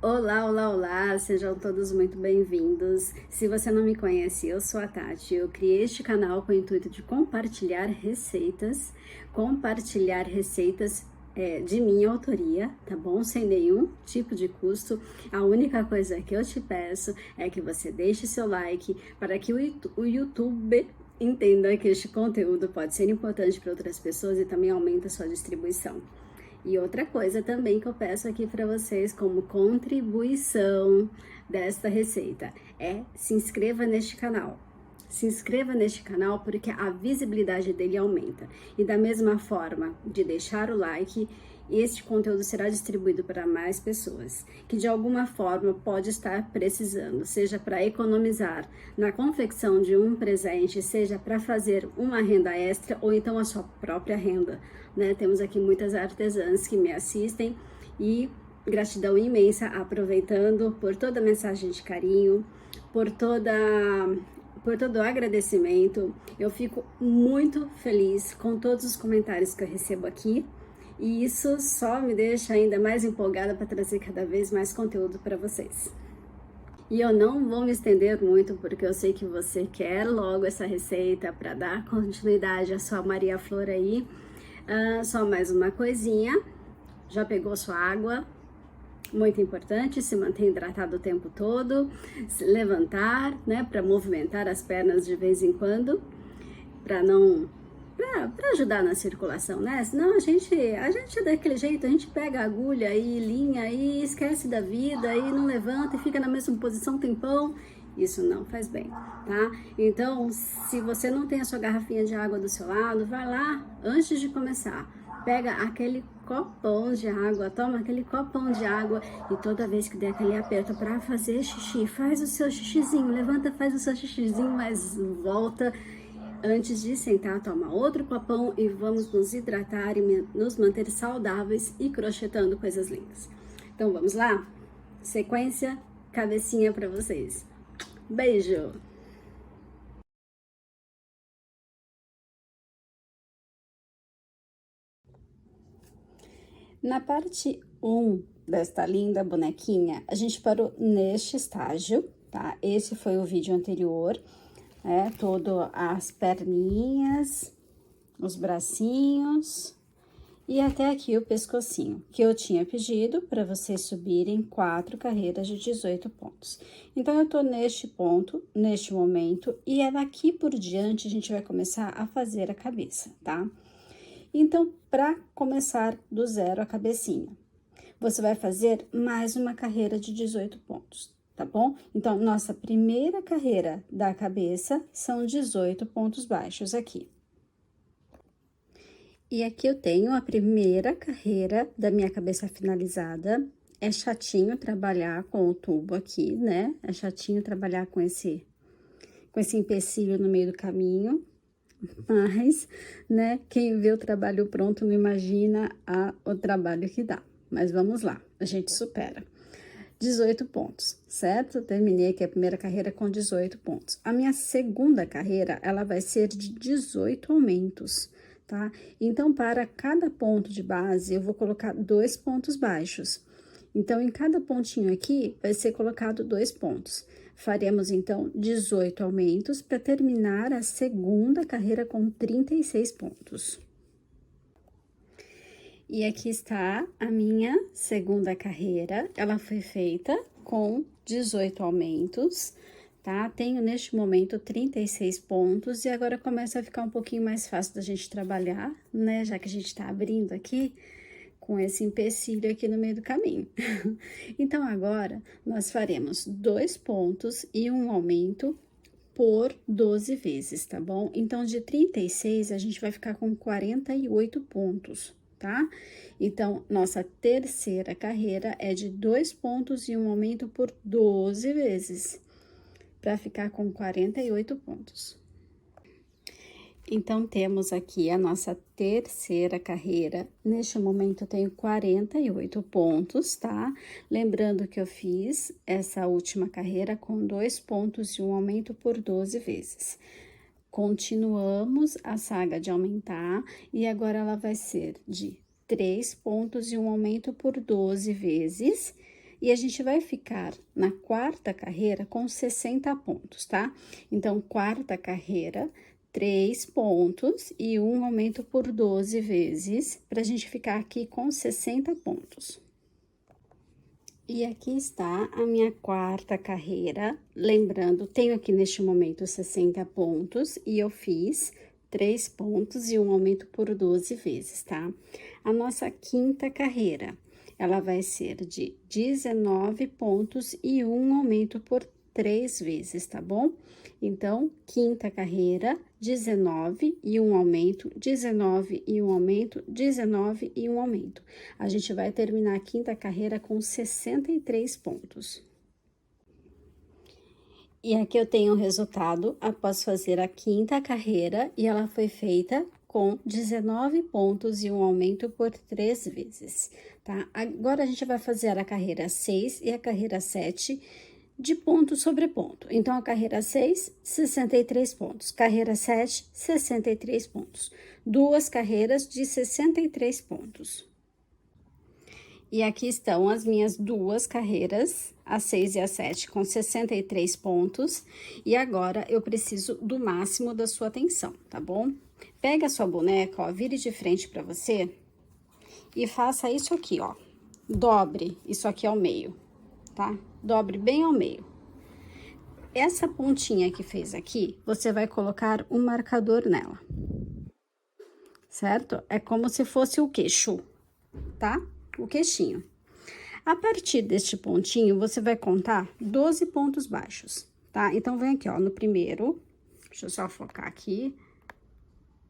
Olá, olá, olá, sejam todos muito bem-vindos. Se você não me conhece, eu sou a Tati. Eu criei este canal com o intuito de compartilhar receitas de minha autoria, tá bom? Sem nenhum tipo de custo. A única coisa que eu te peço é que você deixe seu like para que o YouTube entenda que este conteúdo pode ser importante para outras pessoas e também aumenta a sua distribuição. E outra coisa também que eu peço aqui para vocês como contribuição desta receita é se inscreva neste canal. Se inscreva neste canal porque a visibilidade dele aumenta. E da mesma forma de deixar o like, este conteúdo será distribuído para mais pessoas que de alguma forma pode estar precisando, seja para economizar na confecção de um presente, seja para fazer uma renda extra ou então a sua própria renda, né? Temos aqui muitas artesãs que me assistem e gratidão imensa, aproveitando por toda a mensagem de carinho, por todo o agradecimento. Eu fico muito feliz com todos os comentários que eu recebo aqui e isso só me deixa ainda mais empolgada para trazer cada vez mais conteúdo para vocês. E eu não vou me estender muito porque eu sei que você quer logo essa receita para dar continuidade à sua Maria Flor aí. Só mais uma coisinha, já pegou sua água? Muito importante, se manter hidratado o tempo todo, se levantar, né, para movimentar as pernas de vez em quando, para ajudar na circulação, né? Senão a gente é daquele jeito, a gente pega a agulha e linha e esquece da vida e não levanta e fica na mesma posição um tempão. Isso não faz bem, tá? Então, se você não tem a sua garrafinha de água do seu lado, vai lá, antes de começar, pega aquele copão de água, toma aquele copão de água e toda vez que der aquele aperto para fazer xixi, faz o seu xixizinho, levanta, faz o seu xixizinho, mas volta. Antes de sentar, toma outro copão e vamos nos hidratar e nos manter saudáveis e crochetando coisas lindas. Então, vamos lá? Sequência, cabecinha para vocês. Beijo! Na parte 1 desta linda bonequinha, a gente parou neste estágio, tá? Esse foi o vídeo anterior, todo as perninhas, os bracinhos e até aqui o pescocinho, que eu tinha pedido para vocês subirem 4 carreiras de 18 pontos. Então, eu tô neste ponto, neste momento, e é daqui por diante a gente vai começar a fazer a cabeça, tá? Então, para começar do zero a cabecinha, você vai fazer mais uma carreira de 18 pontos, tá bom? Então, nossa primeira carreira da cabeça são 18 pontos baixos aqui. E aqui eu tenho a primeira carreira da minha cabeça finalizada. É chatinho trabalhar com o tubo aqui, né? É chatinho trabalhar com esse empecilho no meio do caminho. Mas, né, quem vê o trabalho pronto não imagina o trabalho que dá. Mas vamos lá, a gente supera. 18 pontos, certo? Terminei aqui a primeira carreira com 18 pontos. A minha segunda carreira, ela vai ser de 18 aumentos, tá? Então, para cada ponto de base, eu vou colocar 2 pontos baixos. Então, em cada pontinho aqui, vai ser colocado 2 pontos. Faremos, então, 18 aumentos para terminar a segunda carreira com 36 pontos. E aqui está a minha segunda carreira. Ela foi feita com 18 aumentos, tá? Tenho, neste momento, 36 pontos. E agora começa a ficar um pouquinho mais fácil da gente trabalhar, né? Já que a gente tá abrindo aqui com esse empecilho aqui no meio do caminho. Então, agora, nós faremos 2 pontos e um aumento por 12 vezes, tá bom? Então, de 36, a gente vai ficar com 48 pontos, tá? Então, nossa terceira carreira é de 2 pontos e um aumento por 12 vezes, para ficar com 48 pontos. Então, temos aqui a nossa terceira carreira. Neste momento, eu tenho 48 pontos, tá? Lembrando que eu fiz essa última carreira com 2 pontos e um aumento por 12 vezes. Continuamos a saga de aumentar e agora ela vai ser de 3 pontos e um aumento por 12 vezes. E a gente vai ficar na quarta carreira com 60 pontos, tá? Então, quarta carreira, 3 pontos e um aumento por 12 vezes, pra gente ficar aqui com 60 pontos. E aqui está a minha quarta carreira, lembrando, tenho aqui neste momento 60 pontos e eu fiz 3 pontos e um aumento por 12 vezes, tá? A nossa quinta carreira, ela vai ser de 19 pontos e um aumento por 3 vezes, tá bom? Então, quinta carreira, 19 e um aumento, 19 e um aumento, 19 e um aumento. A gente vai terminar a quinta carreira com 63 pontos. E aqui eu tenho o resultado após fazer a quinta carreira e ela foi feita com 19 pontos e um aumento por 3 vezes, tá? Agora a gente vai fazer a carreira 6 e a carreira 7 de ponto sobre ponto. Então, a carreira 6, 63 pontos. Carreira 7, 63 pontos. Duas carreiras de 63 pontos. E aqui estão as minhas duas carreiras, a 6 e a 7, com 63 pontos. E agora, eu preciso do máximo da sua atenção, tá bom? Pega a sua boneca, ó, vire de frente para você e faça isso aqui, ó. Dobre isso aqui ao meio, tá? Dobre bem ao meio. Essa pontinha que fez aqui, você vai colocar um marcador nela, certo? É como se fosse o queixo, tá? O queixinho. A partir deste pontinho, você vai contar 12 pontos baixos, tá? Então, vem aqui, ó, no primeiro, deixa eu só focar aqui,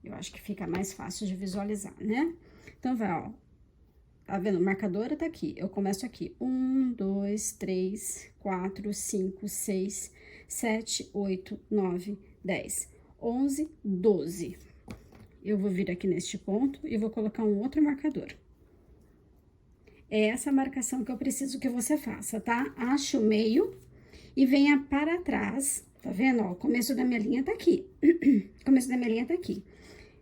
eu acho que fica mais fácil de visualizar, né? Então, vai, ó. Tá vendo? O marcador tá aqui. Eu começo aqui. 1, 2, 3, 4, 5, 6, 7, 8, 9, 10, 11, 12. Eu vou vir aqui neste ponto e vou colocar um outro marcador. É essa marcação que eu preciso que você faça, tá? Ache o meio e venha para trás. Tá vendo? Ó, o começo da minha linha tá aqui. O começo da minha linha tá aqui.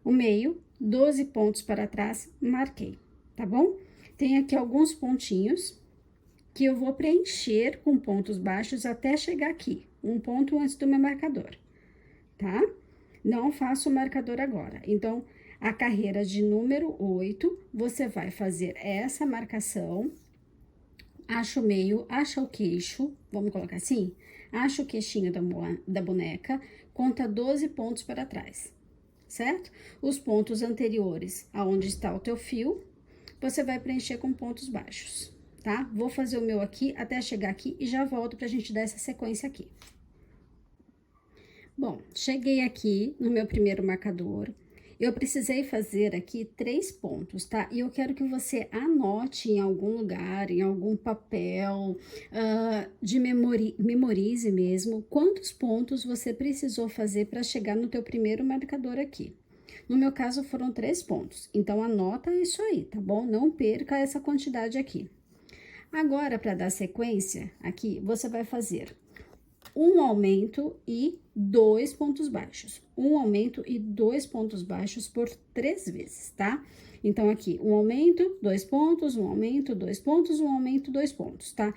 O meio, 12 pontos para trás, marquei, tá bom? Tem aqui alguns pontinhos que eu vou preencher com pontos baixos até chegar aqui, um ponto antes do meu marcador, tá? Não faço o marcador agora. Então, a carreira de número 8, você vai fazer essa marcação, acha o meio, acha o queixo, vamos colocar assim? Acha o queixinho da boneca, conta 12 pontos para trás, certo? Os pontos anteriores, aonde está o teu fio, você vai preencher com pontos baixos, tá? Vou fazer o meu aqui até chegar aqui e já volto pra gente dar essa sequência aqui. Bom, cheguei aqui no meu primeiro marcador. Eu precisei fazer aqui 3 pontos, tá? E eu quero que você anote em algum lugar, em algum papel, memorize mesmo, quantos pontos você precisou fazer para chegar no teu primeiro marcador aqui. No meu caso, foram 3 pontos. Então, anota isso aí, tá bom? Não perca essa quantidade aqui. Agora, para dar sequência, aqui, você vai fazer um aumento e 2 pontos baixos. Um aumento e 2 pontos baixos por 3 vezes, tá? Então, aqui, um aumento, 2 pontos, um aumento, 2 pontos, um aumento, 2 pontos, tá?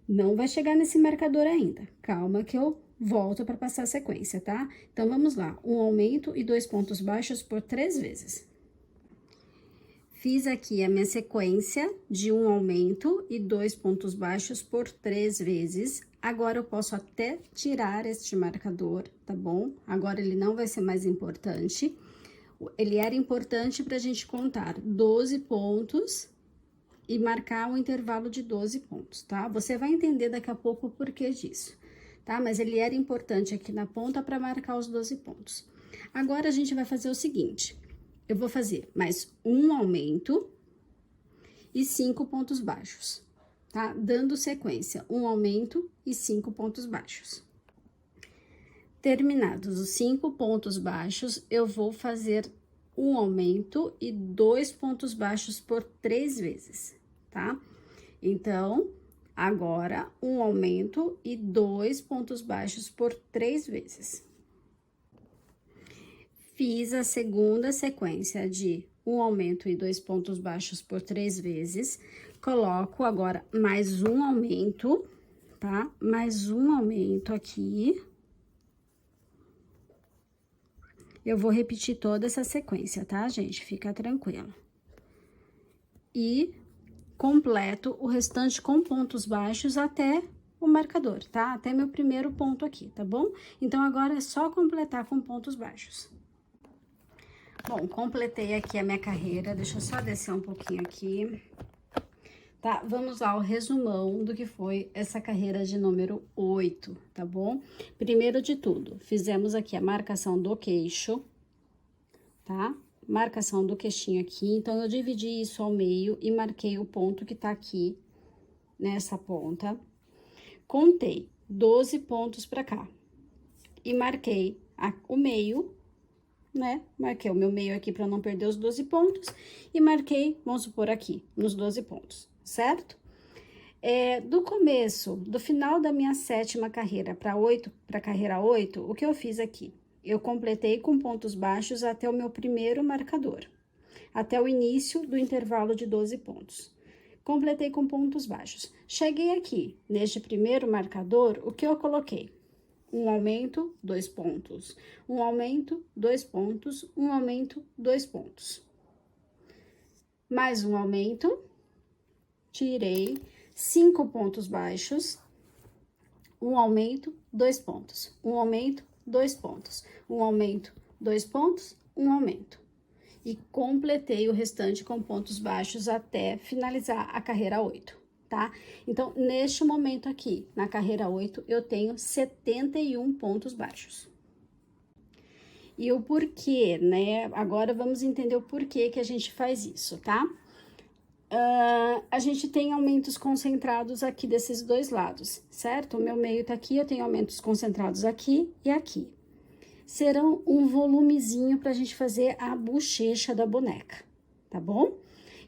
Não vai chegar nesse marcador ainda. Calma que eu volto para passar a sequência, tá? Então, vamos lá. Um aumento e 2 pontos baixos por 3 vezes. Fiz aqui a minha sequência de um aumento e 2 pontos baixos por 3 vezes. Agora, eu posso até tirar este marcador, tá bom? Agora, ele não vai ser mais importante. Ele era importante para a gente contar 12 pontos e marcar um intervalo de 12 pontos, tá? Você vai entender daqui a pouco o porquê disso, tá? Mas ele era importante aqui na ponta para marcar os 12 pontos. Agora, a gente vai fazer o seguinte, eu vou fazer mais um aumento e 5 pontos baixos, tá? Dando sequência, um aumento e 5 pontos baixos. Terminados os 5 pontos baixos, eu vou fazer um aumento e 2 pontos baixos por 3 vezes, tá? Então, agora, um aumento e 2 pontos baixos por 3 vezes. Fiz a segunda sequência de um aumento e 2 pontos baixos por 3 vezes. Coloco agora mais um aumento, tá? Mais um aumento aqui. Eu vou repetir toda essa sequência, tá, gente? Fica tranquilo. E completo o restante com pontos baixos até o marcador, tá? Até meu primeiro ponto aqui, tá bom? Então, agora é só completar com pontos baixos. Bom, completei aqui a minha carreira, deixa eu só descer um pouquinho aqui. Tá, vamos lá, o resumão do que foi essa carreira de número 8, tá bom? Primeiro de tudo, fizemos aqui a marcação do queixo, tá? Marcação do queixinho aqui, então, eu dividi isso ao meio e marquei o ponto que tá aqui, nessa ponta. Contei 12 pontos pra cá e marquei o meio, né? Marquei o meu meio aqui pra não perder os 12 pontos e marquei, vamos supor, aqui, nos 12 pontos, certo? Do começo, do final da minha 7ª carreira para carreira 8, o que eu fiz aqui? Eu completei com pontos baixos até o meu primeiro marcador, até o início do intervalo de 12 pontos. Completei com pontos baixos. Cheguei aqui, neste primeiro marcador, o que eu coloquei? Um aumento, 2 pontos. Um aumento, 2 pontos. Um aumento, 2 pontos. Mais um aumento. Tirei 5 pontos baixos. Um aumento, 2 pontos. Um aumento, 2 pontos. Um aumento, 2 pontos. Um aumento. E completei o restante com pontos baixos até finalizar a carreira 8, tá? Então, neste momento aqui, na carreira 8, eu tenho 71 pontos baixos. E o porquê, né? Agora, vamos entender o porquê que a gente faz isso, tá? A gente tem aumentos concentrados aqui desses dois lados, certo? O meu meio tá aqui, eu tenho aumentos concentrados aqui e aqui. Serão um volumezinho pra gente fazer a bochecha da boneca, tá bom?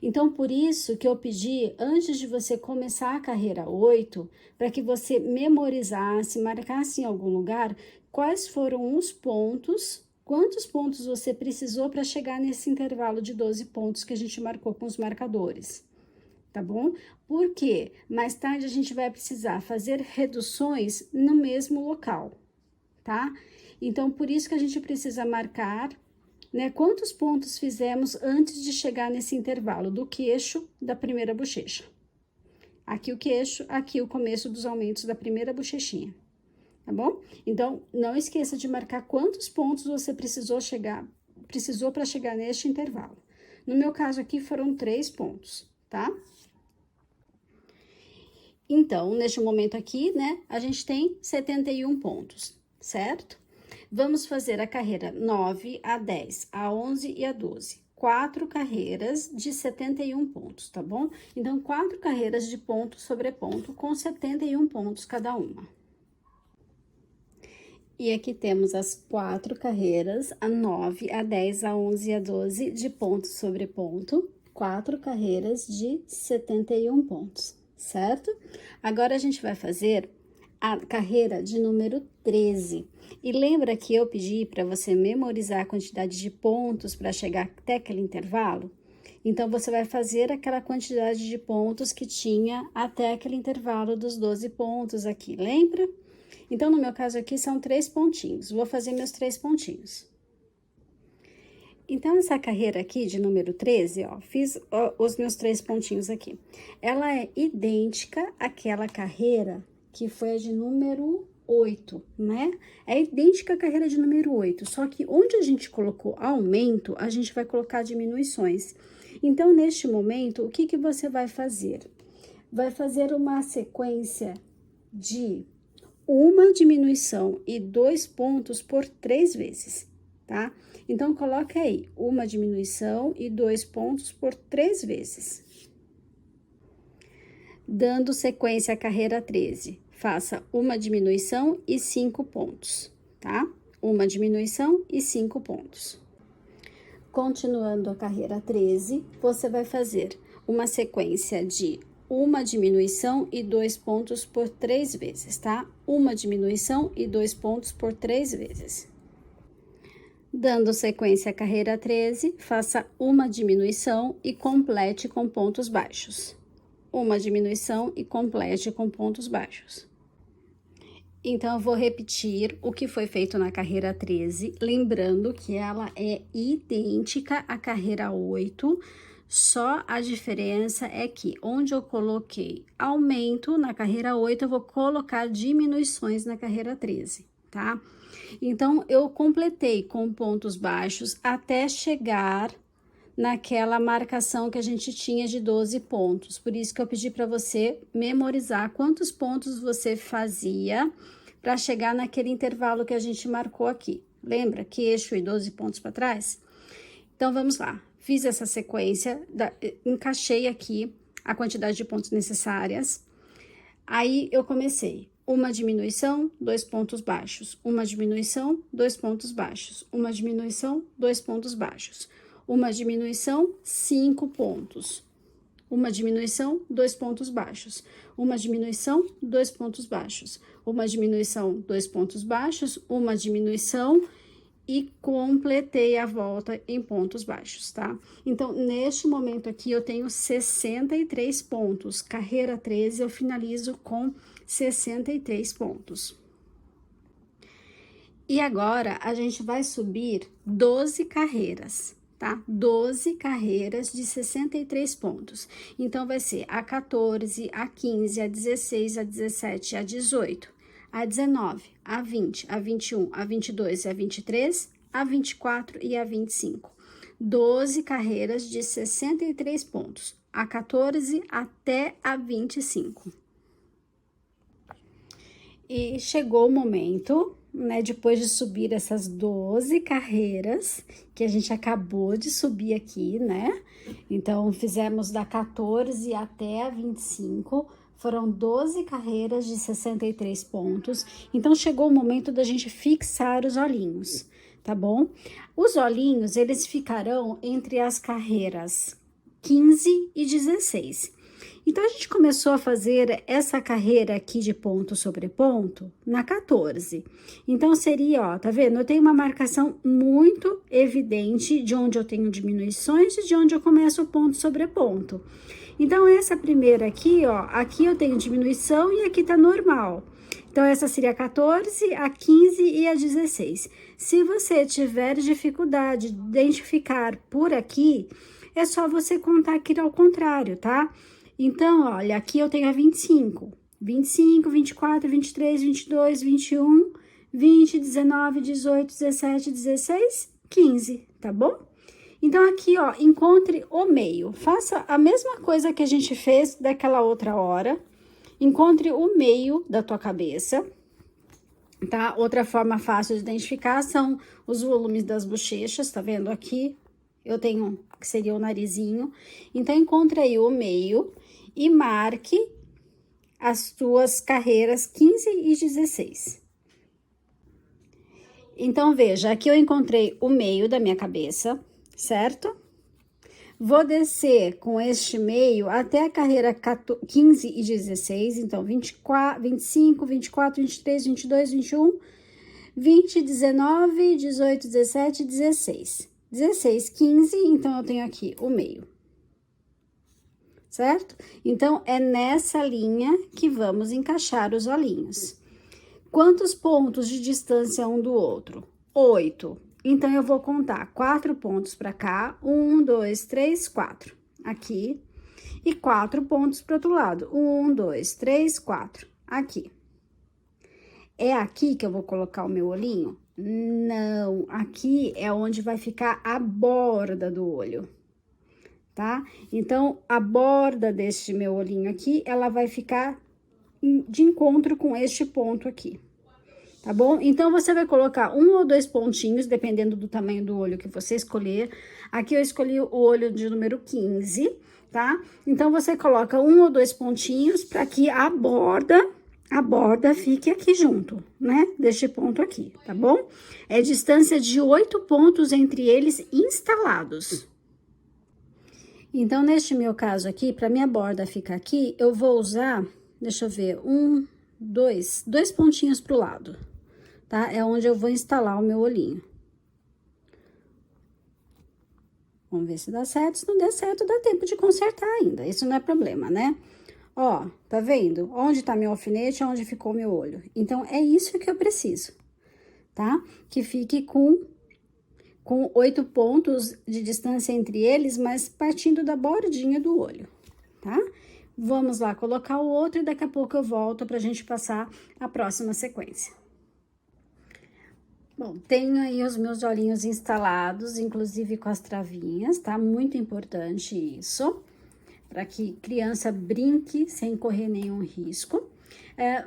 Então, por isso que eu pedi, antes de você começar a carreira 8, para que você memorizasse, marcasse em algum lugar, quais foram os pontos, quantos pontos você precisou para chegar nesse intervalo de 12 pontos que a gente marcou com os marcadores, tá bom? Porque mais tarde a gente vai precisar fazer reduções no mesmo local, tá? Então, por isso que a gente precisa marcar, né, quantos pontos fizemos antes de chegar nesse intervalo do queixo da primeira bochecha. Aqui o queixo, aqui o começo dos aumentos da primeira bochechinha, tá bom? Então, não esqueça de marcar quantos pontos você precisou para chegar neste intervalo. No meu caso aqui foram 3 pontos, tá? Então, neste momento aqui, né, a gente tem 71 pontos, certo? Vamos fazer a carreira 9, a 10, a 11 e a 12. 4 carreiras de 71 pontos, tá bom? Então, 4 carreiras de ponto sobre ponto com 71 pontos cada uma. E aqui temos as 4 carreiras, a 9, a 10, a 11 e a 12 de ponto sobre ponto. 4 carreiras de 71 pontos, certo? Agora, a gente vai fazer a carreira de número 13. E lembra que eu pedi para você memorizar a quantidade de pontos para chegar até aquele intervalo? Então, você vai fazer aquela quantidade de pontos que tinha até aquele intervalo dos 12 pontos aqui, lembra? Então, no meu caso aqui, são 3 pontinhos. Vou fazer meus 3 pontinhos. Então, essa carreira aqui de número 13, ó, fiz os meus 3 pontinhos aqui. Ela é idêntica àquela carreira que foi a de número 8, né? É idêntica à carreira de número 8, só que onde a gente colocou aumento, a gente vai colocar diminuições. Então, neste momento, o que que você vai fazer? Vai fazer uma sequência de uma diminuição e 2 pontos por 3 vezes, tá? Então, coloque aí, uma diminuição e 2 pontos por 3 vezes. Dando sequência à carreira 13, faça uma diminuição e 5 pontos, tá? Uma diminuição e 5 pontos. Continuando a carreira 13, você vai fazer uma sequência de uma diminuição e 2 pontos por 3 vezes, tá? Uma diminuição e 2 pontos por 3 vezes. Dando sequência à carreira 13, faça uma diminuição e complete com pontos baixos. uma diminuição e complete com pontos baixos. Então, eu vou repetir o que foi feito na carreira 13, lembrando que ela é idêntica à carreira 8, só a diferença é que onde eu coloquei aumento na carreira 8, eu vou colocar diminuições na carreira 13, tá? Então, eu completei com pontos baixos até chegar naquela marcação que a gente tinha de 12 pontos. Por isso que eu pedi para você memorizar quantos pontos você fazia para chegar naquele intervalo que a gente marcou aqui. Lembra? Queixo e 12 pontos para trás? Então, vamos lá. Fiz essa sequência, encaixei aqui a quantidade de pontos necessárias. Aí, eu comecei. Uma diminuição, 2 pontos baixos. Uma diminuição, 2 pontos baixos. Uma diminuição, 2 pontos baixos. Uma diminuição, 5 pontos. Uma diminuição, 2 pontos baixos. Uma diminuição, 2 pontos baixos. Uma diminuição, 2 pontos baixos. Uma diminuição e completei a volta em pontos baixos, tá? Então, neste momento aqui, eu tenho 63 pontos. Carreira 13, eu finalizo com 63 pontos. E agora, a gente vai subir 12 carreiras, tá? 12 carreiras de 63 pontos. Então, vai ser a 14, a 15, a 16, a 17, a 18, a 19, a 20, a 21, a 22 e a 23, a 24 e a 25. 12 carreiras de 63 pontos, a 14 até a 25. E chegou o momento, né, depois de subir essas 12 carreiras, que a gente acabou de subir aqui, né? Então, fizemos da 14 até a 25, foram 12 carreiras de 63 pontos. Então, chegou o momento da gente fixar os olhinhos, tá bom? Os olhinhos, eles ficarão entre as carreiras 15 e 16. Então, a gente começou a fazer essa carreira aqui de ponto sobre ponto na 14. Então, seria, ó, tá vendo? Eu tenho uma marcação muito evidente de onde eu tenho diminuições e de onde eu começo o ponto sobre ponto. Então, essa primeira aqui, ó, aqui eu tenho diminuição e aqui tá normal. Então, essa seria a 14, a 15 e a 16. Se você tiver dificuldade de identificar por aqui, é só você contar aqui ao contrário, tá? Então, olha, aqui eu tenho a 25, 25, 24, 23, 22, 21, 20, 19, 18, 17, 16, 15, tá bom? Então, aqui, ó, encontre o meio. Faça a mesma coisa que a gente fez daquela outra hora. Encontre o meio da tua cabeça, tá? Outra forma fácil de identificar são os volumes das bochechas, tá vendo aqui? Eu tenho, que seria o narizinho. Então, encontre aí o meio e marque as tuas carreiras 15 e 16. Então, veja, aqui eu encontrei o meio da minha cabeça, certo? Vou descer com este meio até a carreira 15 e 16, então 24, 25, 24, 23, 22, 21, 20, 19, 18, 17, 16. 16, 15, então eu tenho aqui o meio. Certo? Então, é nessa linha que vamos encaixar os olhinhos. Quantos pontos de distância um do outro? 8. Então, eu vou contar 4 pontos para cá. 1, 2, 3, 4. Aqui. E 4 pontos para o outro lado. 1, 2, 3, 4. Aqui. É aqui que eu vou colocar o meu olhinho? Não. Aqui é onde vai ficar a borda do olho. Tá? Então, a borda deste meu olhinho aqui, ela vai ficar de encontro com este ponto aqui, tá bom? Então, você vai colocar 1 ou 2 pontinhos, dependendo do tamanho do olho que você escolher. Aqui eu escolhi o olho de número 15, tá? Então, você coloca 1 ou 2 pontinhos para que a borda fique aqui junto, né? Deste ponto aqui, tá bom? É distância de 8 pontos entre eles instalados. Então, neste meu caso aqui, para minha borda ficar aqui, eu vou usar, deixa eu ver, dois pontinhos pro lado, tá? É onde eu vou instalar o meu olhinho. Vamos ver se dá certo. Se não der certo, dá tempo de consertar ainda. Isso não é problema, né? Ó, tá vendo? Onde tá meu alfinete, onde ficou meu olho. Então, é isso que eu preciso, tá? Que fique com 8 pontos de distância entre eles, mas partindo da bordinha do olho, tá? Vamos lá colocar o outro e daqui a pouco eu volto pra gente passar a próxima sequência. Bom, tenho aí os meus olhinhos instalados, inclusive com as travinhas, tá? Muito importante isso, para que criança brinque sem correr nenhum risco.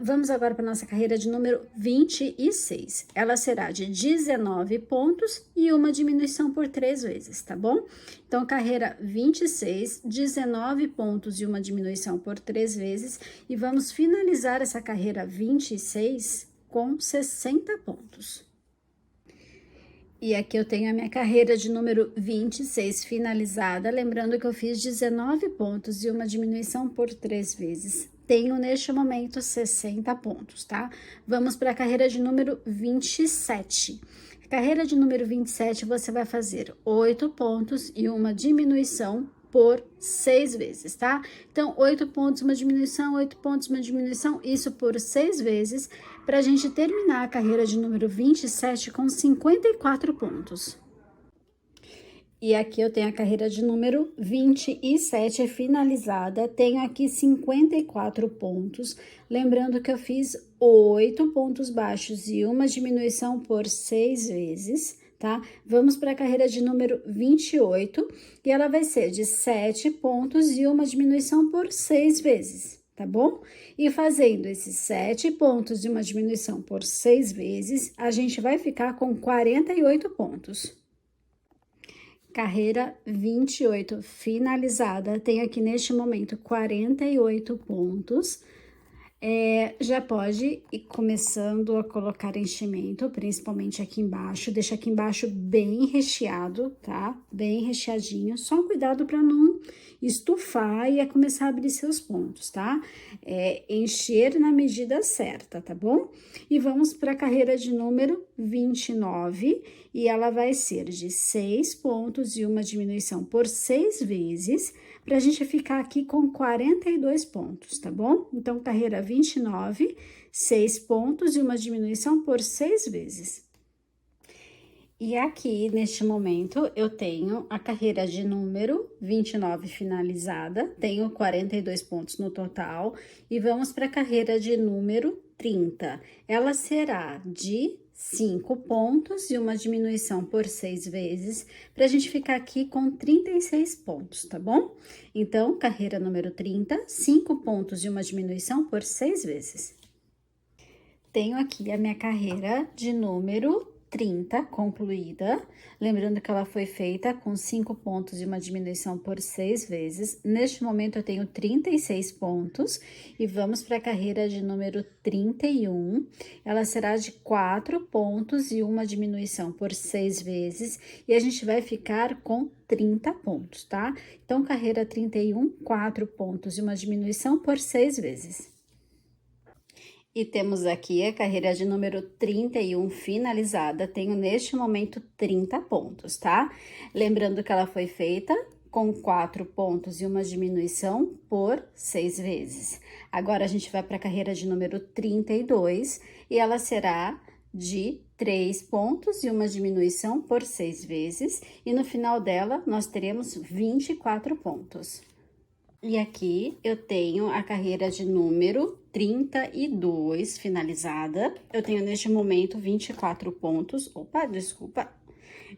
Vamos agora para nossa carreira de número 26. Ela será de 19 pontos e uma diminuição por 3 vezes, tá bom? Então, carreira 26, 19 pontos e uma diminuição por 3 vezes. E vamos finalizar essa carreira 26 com 60 pontos. E aqui eu tenho a minha carreira de número 26 finalizada, lembrando que eu fiz 19 pontos e uma diminuição por 3 vezes. Tenho neste momento 60 pontos, tá? Vamos para a carreira de número 27. Carreira de número 27, você vai fazer 8 pontos e uma diminuição por 6 vezes, tá? Então, 8 pontos, uma diminuição, 8 pontos, uma diminuição, isso por 6 vezes, para a gente terminar a carreira de número 27 com 54 pontos. E aqui eu tenho a carreira de número 27 finalizada, tenho aqui 54 pontos, lembrando que eu fiz 8 pontos baixos e uma diminuição por 6 vezes, tá? Vamos para a carreira de número 28, e ela vai ser de 7 pontos e uma diminuição por 6 vezes, tá bom? E fazendo esses 7 pontos e uma diminuição por 6 vezes, a gente vai ficar com 48 pontos. Carreira 28 finalizada, tenho aqui neste momento 48 pontos. Já pode ir começando a colocar enchimento, principalmente aqui embaixo. Deixa aqui embaixo bem recheado, tá? Bem recheadinho. Só cuidado para não estufar e começar a abrir seus pontos, tá? Encher na medida certa, tá bom? E vamos para a carreira de número 29, e ela vai ser de 6 pontos e uma diminuição por 6 vezes, para a gente ficar aqui com 42 pontos, tá bom? Então, carreira 29, 6 pontos e uma diminuição por 6 vezes. E aqui, neste momento, eu tenho a carreira de número 29 finalizada, tenho 42 pontos no total, e vamos para a carreira de número 30. Ela será de 5 pontos e uma diminuição por 6 vezes, para a gente ficar aqui com 36 pontos, tá bom? Então, carreira número 30, 5 pontos e uma diminuição por 6 vezes. Tenho aqui a minha carreira de número 30 concluída, lembrando que ela foi feita com 5 pontos e uma diminuição por 6 vezes. Neste momento eu tenho 36 pontos e vamos para a carreira de número 31. Ela será de 4 pontos e uma diminuição por 6 vezes, e a gente vai ficar com 30 pontos, tá? Então, carreira 31, 4 pontos e uma diminuição por 6 vezes. E temos aqui a carreira de número 31 finalizada, tenho neste momento 30 pontos, tá? Lembrando que ela foi feita com 4 pontos e uma diminuição por 6 vezes. Agora, a gente vai para a carreira de número 32, e ela será de 3 pontos e uma diminuição por 6 vezes, e no final dela, nós teremos 24 pontos. E aqui eu tenho a carreira de número 32 finalizada. Eu tenho neste momento 24 pontos. Opa, desculpa.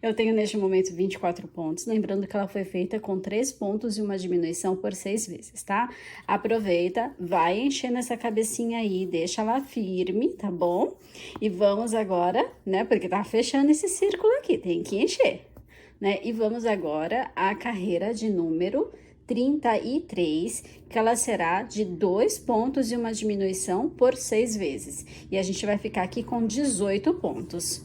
Eu tenho neste momento 24 pontos, lembrando que ela foi feita com 3 pontos e uma diminuição por 6 vezes, tá? Aproveita, vai enchendo essa cabecinha aí, deixa ela firme, tá bom? E vamos agora, né, porque tá fechando esse círculo aqui, tem que encher, né? E vamos agora à carreira de número 33, que ela será de 2 pontos e uma diminuição por 6 vezes. E a gente vai ficar aqui com 18 pontos.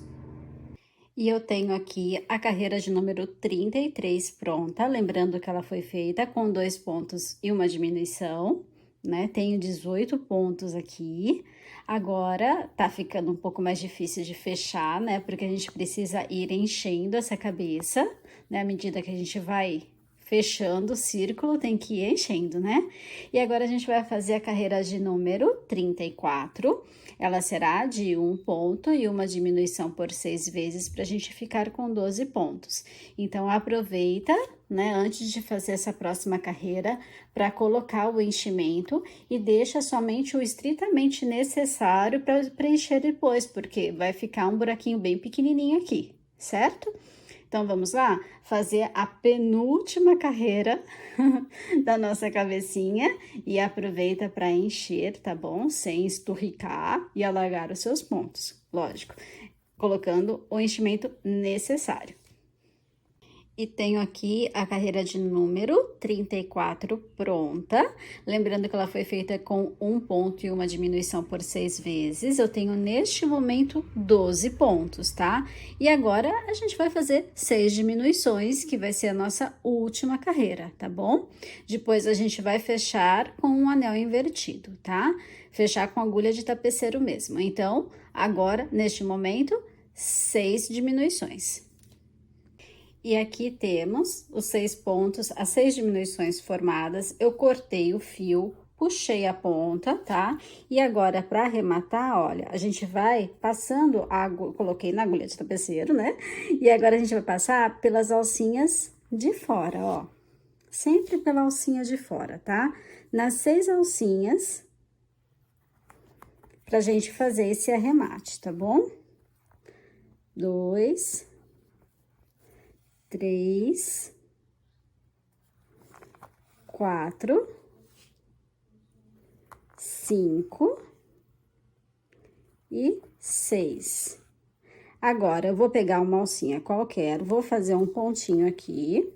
E eu tenho aqui a carreira de número 33 pronta, lembrando que ela foi feita com 2 pontos e uma diminuição, né? Tenho 18 pontos aqui. Agora, tá ficando um pouco mais difícil de fechar, né? Porque a gente precisa ir enchendo essa cabeça, né? À medida que a gente vai fechando o círculo, tem que ir enchendo, né? E agora a gente vai fazer a carreira de número 34. Ela será de 1 ponto e uma diminuição por 6 vezes para a gente ficar com 12 pontos. Então, aproveita, né, antes de fazer essa próxima carreira, para colocar o enchimento e deixa somente o estritamente necessário para preencher depois, porque vai ficar um buraquinho bem pequenininho aqui, certo? Então, vamos lá fazer a penúltima carreira da nossa cabecinha e aproveita para encher, tá bom? Sem esturricar e alargar os seus pontos, lógico, colocando o enchimento necessário. E tenho aqui a carreira de número 34 pronta. Lembrando que ela foi feita com 1 ponto e uma diminuição por 6 vezes. Eu tenho neste momento 12 pontos, tá? E agora a gente vai fazer 6 diminuições, que vai ser a nossa última carreira, tá bom? Depois a gente vai fechar com um anel invertido, tá? Fechar com agulha de tapeceiro mesmo. Então, agora, neste momento, 6 diminuições. E aqui temos os 6 pontos, as 6 diminuições formadas. Eu cortei o fio, puxei a ponta, tá? E agora, para arrematar, olha, a gente vai passando a agulha, coloquei na agulha de tapeceiro, né? E agora a gente vai passar pelas alcinhas de fora, ó. Sempre pela alcinha de fora, tá? Nas 6 alcinhas, pra gente fazer esse arremate, tá bom? 2, 3, 4, 5 e 6. Agora, eu vou pegar uma alcinha qualquer, vou fazer um pontinho aqui,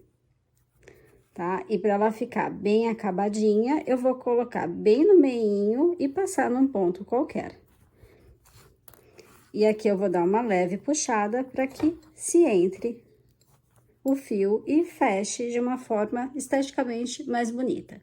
tá? E para ela ficar bem acabadinha, eu vou colocar bem no meinho e passar num ponto qualquer. E aqui eu vou dar uma leve puxada para que se entre o fio e feche de uma forma esteticamente mais bonita.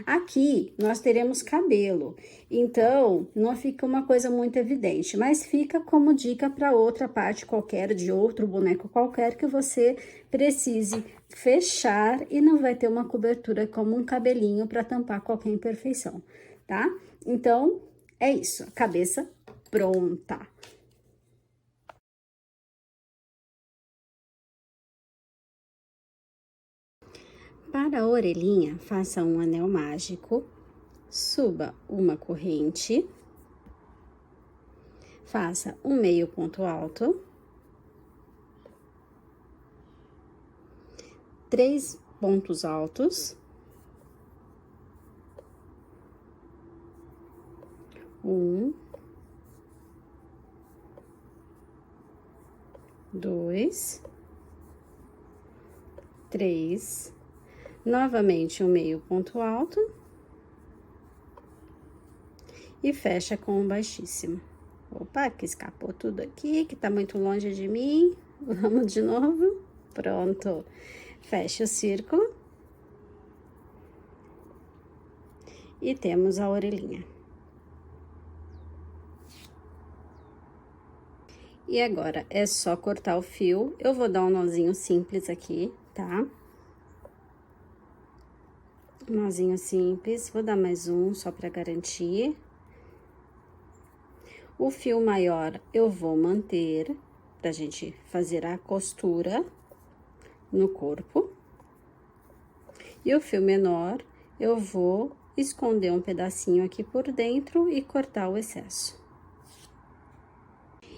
Aqui, nós teremos cabelo, então, não fica uma coisa muito evidente, mas fica como dica para outra parte qualquer, de outro boneco qualquer, que você precise fechar e não vai ter uma cobertura como um cabelinho para tampar qualquer imperfeição, tá? Então, é isso, cabeça pronta. Para a orelhinha, faça um anel mágico, suba uma corrente, faça um meio ponto alto, 3 pontos altos, 1, 2, 3, novamente um meio ponto alto e fecha com um baixíssimo. Opa, que escapou tudo aqui, que tá muito longe de mim. Vamos de novo. Pronto. Fecha o círculo. E temos a orelhinha. E agora, é só cortar o fio. Eu vou dar um nozinho simples aqui, tá? Nozinho simples, vou dar mais um só para garantir. O fio maior eu vou manter pra gente fazer a costura no corpo. E o fio menor eu vou esconder um pedacinho aqui por dentro e cortar o excesso.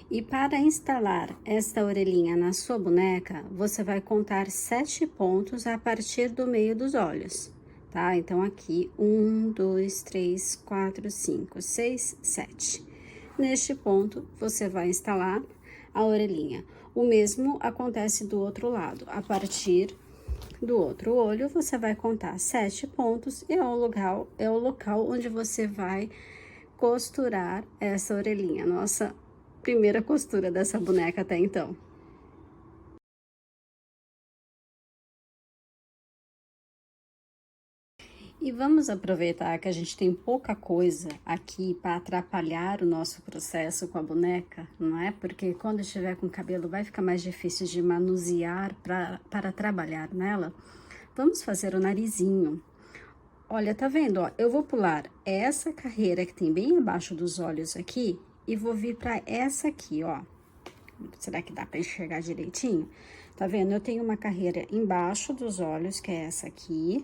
E para instalar esta orelhinha na sua boneca, você vai contar 7 pontos a partir do meio dos olhos. Tá? Então, aqui, 1, 2, 3, 4, 5, 6, 7. Neste ponto, você vai instalar a orelhinha. O mesmo acontece do outro lado. A partir do outro olho, você vai contar 7 pontos e é o local onde você vai costurar essa orelhinha. Nossa primeira costura dessa boneca até então. E vamos aproveitar que a gente tem pouca coisa aqui para atrapalhar o nosso processo com a boneca, não é? Porque quando estiver com o cabelo vai ficar mais difícil de manusear para trabalhar nela. vamos fazer o narizinho. Olha, tá vendo, ó? Eu vou pular essa carreira que tem bem abaixo dos olhos aqui e vou vir pra essa aqui, ó. Será que dá pra enxergar direitinho? Tá vendo? Eu tenho uma carreira embaixo dos olhos, que é essa aqui,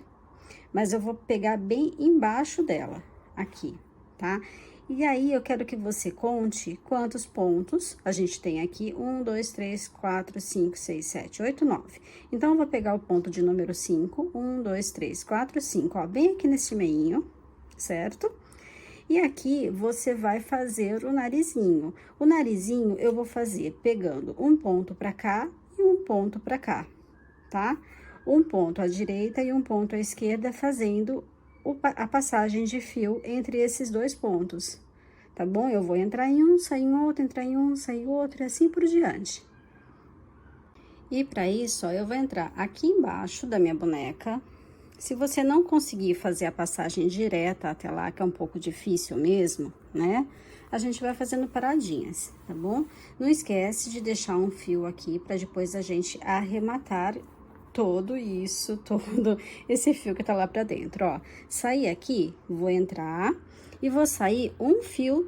mas eu vou pegar bem embaixo dela, aqui, tá? E aí, eu quero que você conte quantos pontos a gente tem aqui. 1, 2, 3, 4, 5, 6, 7, 8, 9. Então, eu vou pegar o ponto de número 5. 1, 2, 3, 4, 5, ó, bem aqui nesse meinho, certo? E aqui, você vai fazer o narizinho. O narizinho, eu vou fazer pegando um ponto pra cá e um ponto pra cá, tá? Um ponto à direita e um ponto à esquerda, fazendo a passagem de fio entre esses dois pontos, tá bom? Eu vou entrar em um, sair em outro, entrar em um, sair em outro, e assim por diante. E para isso, ó, eu vou entrar aqui embaixo da minha boneca. Se você não conseguir fazer a passagem direta até lá, que é um pouco difícil mesmo, né? A gente vai fazendo paradinhas, tá bom? Não esquece de deixar um fio aqui para depois a gente arrematar todo esse fio que tá lá pra dentro, ó. Sair aqui, vou entrar e vou sair um fio,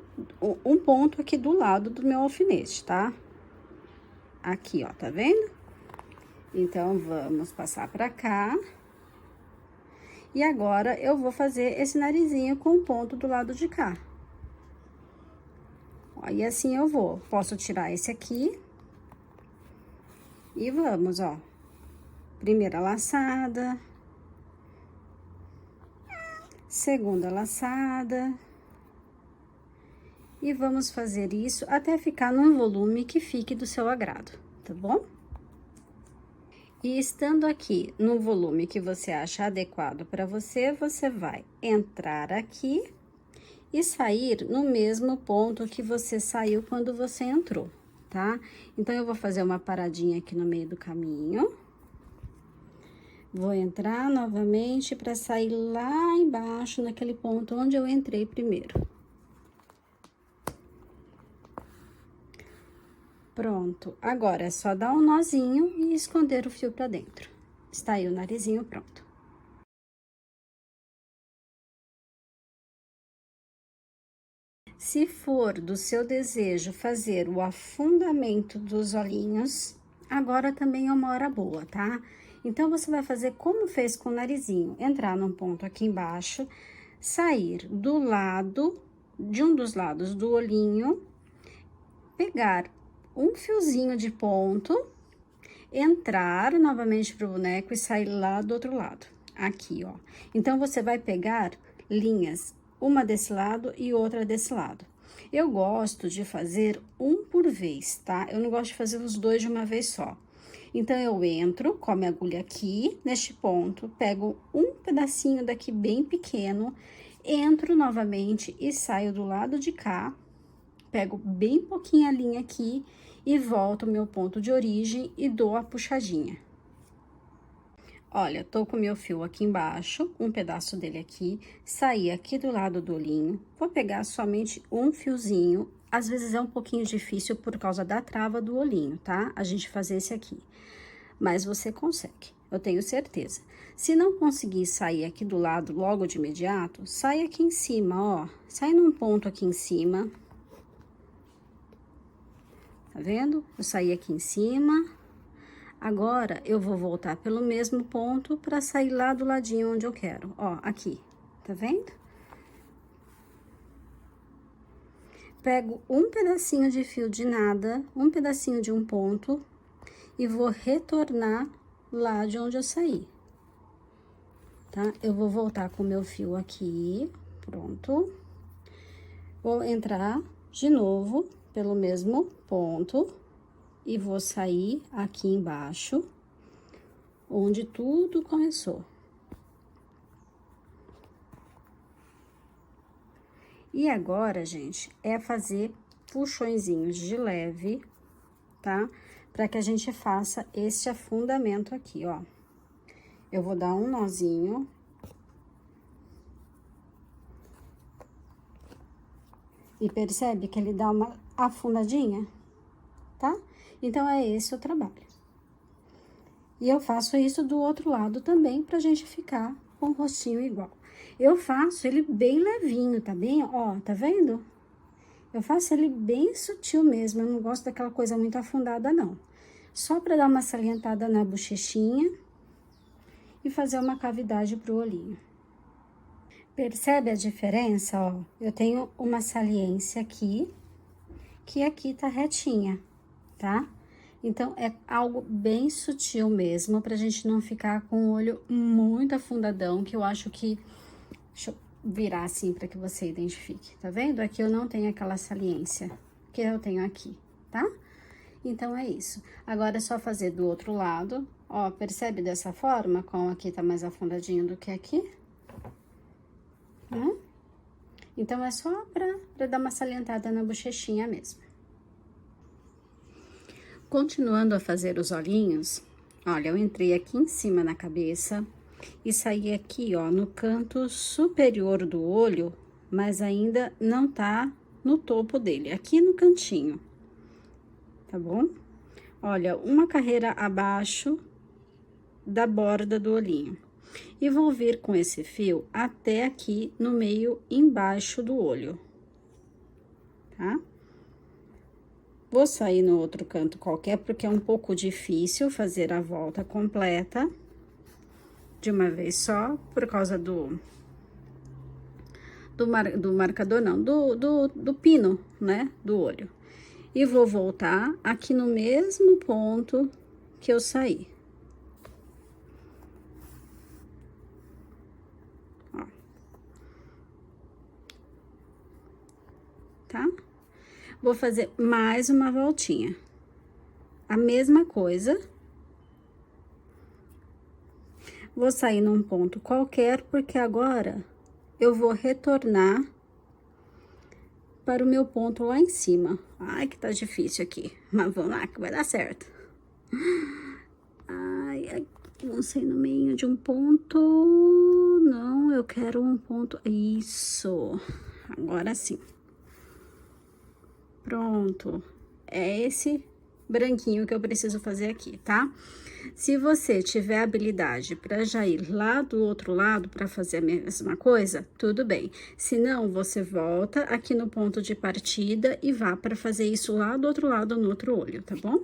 um ponto aqui do lado do meu alfinete, tá? Aqui, ó, tá vendo? Então, vamos passar pra cá. E agora, eu vou fazer esse narizinho com o ponto do lado de cá. Ó, e assim eu vou. Posso tirar esse aqui. E vamos, ó. Primeira laçada, segunda laçada, e vamos fazer isso até ficar num volume que fique do seu agrado, tá bom? E estando aqui no volume que você acha adequado para você, você vai entrar aqui e sair no mesmo ponto que você saiu quando você entrou, tá? Então, eu vou fazer uma paradinha aqui no meio do caminho. Vou entrar novamente para sair lá embaixo, naquele ponto onde eu entrei primeiro. Pronto. Agora, é só dar um nozinho e esconder o fio para dentro. Está aí o narizinho pronto. Se for do seu desejo fazer o afundamento dos olhinhos, agora também é uma hora boa, tá? Então, você vai fazer como fez com o narizinho. Entrar num ponto aqui embaixo, sair do lado, de um dos lados do olhinho, pegar um fiozinho de ponto, entrar novamente pro boneco e sair lá do outro lado. Aqui, ó. Então, você vai pegar linhas, uma desse lado e outra desse lado. Eu gosto de fazer um por vez, tá? Eu não gosto de fazer os dois de uma vez só. Então, eu entro com a minha agulha aqui, neste ponto, pego um pedacinho daqui bem pequeno, entro novamente e saio do lado de cá, pego bem pouquinho a linha aqui e volto ao meu ponto de origem e dou a puxadinha. Olha, tô com o meu fio aqui embaixo, um pedaço dele aqui, saí aqui do lado do olhinho, vou pegar somente um fiozinho, às vezes é um pouquinho difícil por causa da trava do olhinho, tá? A gente fazer esse aqui, mas você consegue, eu tenho certeza. Se não conseguir sair aqui do lado logo de imediato, sai aqui em cima, ó, sai num ponto aqui em cima. Tá vendo? Eu saí aqui em cima. Agora, eu vou voltar pelo mesmo ponto para sair lá do ladinho onde eu quero. Ó, aqui. Tá vendo? Pego um pedacinho de fio de nada, um pedacinho de um ponto, e vou retornar lá de onde eu saí. Tá? Eu vou voltar com o meu fio aqui, pronto. Vou entrar de novo pelo mesmo ponto e vou sair aqui embaixo, onde tudo começou. E agora, gente, é fazer puxõezinhos de leve, tá? Para que a gente faça este afundamento aqui, ó. Eu vou dar um nozinho. E percebe que ele dá uma afundadinha, tá? Então, é esse o trabalho. E eu faço isso do outro lado também, pra gente ficar com o rostinho igual. Eu faço ele bem levinho, tá bem? Ó, tá vendo? Eu faço ele bem sutil mesmo, eu não gosto daquela coisa muito afundada, não. Só pra dar uma salientada na bochechinha e fazer uma cavidade pro olhinho. Percebe a diferença, ó? Eu tenho uma saliência aqui, que aqui tá retinha, tá? Então, é algo bem sutil mesmo, pra gente não ficar com o olho muito afundadão, que eu acho que... Deixa eu virar assim pra que você identifique, tá vendo? Aqui eu não tenho aquela saliência que eu tenho aqui, tá? Então, é isso. Agora, é só fazer do outro lado, ó, percebe dessa forma, como aqui tá mais afundadinho do que aqui? Né? Então, é só pra dar uma salientada na bochechinha mesmo. Continuando a fazer os olhinhos, olha, eu entrei aqui em cima na cabeça e saí aqui, ó, no canto superior do olho, mas ainda não tá no topo dele, aqui no cantinho, tá bom? Olha, uma carreira abaixo da borda do olhinho. E vou vir com esse fio até aqui no meio embaixo do olho, tá? Vou sair no outro canto qualquer, porque é um pouco difícil fazer a volta completa de uma vez só, por causa do marcador, não, do pino, né, do olho. E vou voltar aqui no mesmo ponto que eu saí. Ó. Tá? Vou fazer mais uma voltinha. A mesma coisa. Vou sair num ponto qualquer, porque agora eu vou retornar para o meu ponto lá em cima. Ai, que tá difícil aqui, mas vamos lá que vai dar certo. Ai, não sei, no meio de um ponto... Não, eu quero um ponto... Isso, agora sim. Pronto, é esse branquinho que eu preciso fazer aqui, tá? Se você tiver habilidade para já ir lá do outro lado para fazer a mesma coisa, tudo bem. Se não, você volta aqui no ponto de partida e vá para fazer isso lá do outro lado, no outro olho, tá bom?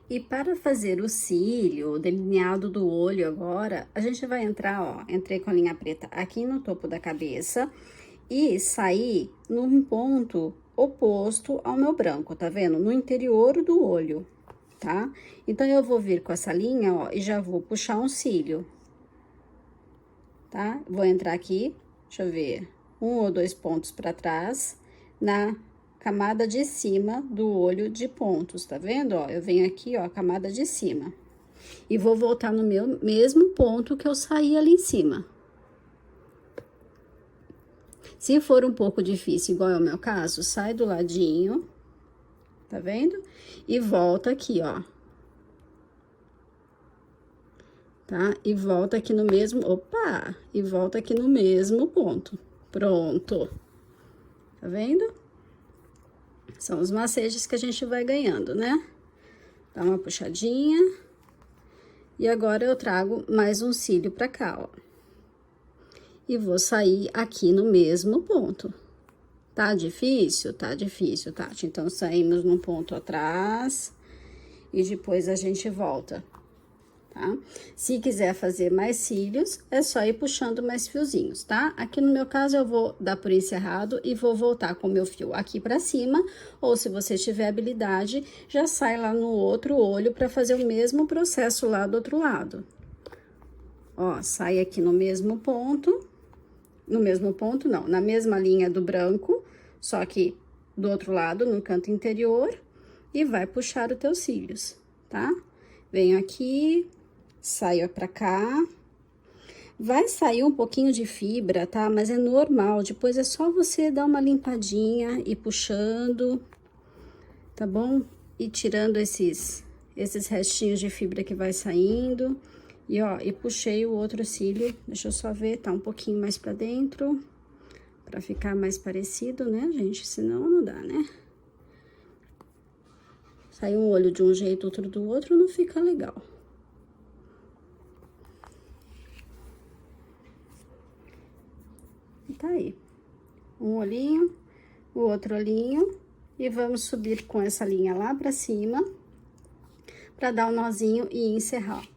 E para fazer o cílio, o delineado do olho agora, a gente vai entrar, ó, entrei com a linha preta aqui no topo da cabeça e sair num ponto oposto ao meu branco, tá vendo? No interior do olho, tá? Então, eu vou vir com essa linha, ó, e já vou puxar um cílio, tá? Vou entrar aqui, deixa eu ver, 1 ou 2 pontos pra trás, na camada de cima do olho de pontos, tá vendo? Ó, eu venho aqui, ó, a camada de cima. E vou voltar no meu mesmo ponto que eu saí ali em cima. Se for um pouco difícil, igual é o meu caso, sai do ladinho, tá vendo? E volta aqui, ó. Tá? E volta aqui no mesmo, opa! E volta aqui no mesmo ponto. Pronto. Tá vendo? São os macetes que a gente vai ganhando, né? Dá uma puxadinha. E agora eu trago mais um cílio pra cá, ó. E vou sair aqui no mesmo ponto. Tá difícil? Tá difícil, Tati. Então, saímos num ponto atrás e depois a gente volta, tá? Se quiser fazer mais cílios, é só ir puxando mais fiozinhos, tá? Aqui no meu caso, eu vou dar por encerrado e vou voltar com o meu fio aqui pra cima, ou se você tiver habilidade, já sai lá no outro olho pra fazer o mesmo processo lá do outro lado. Ó, sai aqui no mesmo ponto... No mesmo ponto, não, na mesma linha do branco, só que do outro lado, no canto interior, e vai puxar os teus cílios, tá? Venho aqui, saio pra cá. Vai sair um pouquinho de fibra, tá? Mas é normal, depois é só você dar uma limpadinha e puxando, tá bom? E tirando esses restinhos de fibra que vai saindo. E, ó, e puxei o outro cílio, deixa eu só ver, tá um pouquinho mais pra dentro, pra ficar mais parecido, né, gente? Senão não dá, né? Sai um olho de um jeito, outro do outro, não fica legal. Tá aí. Um olhinho, o outro olhinho. E vamos subir com essa linha lá pra cima, pra dar um nozinho e encerrar.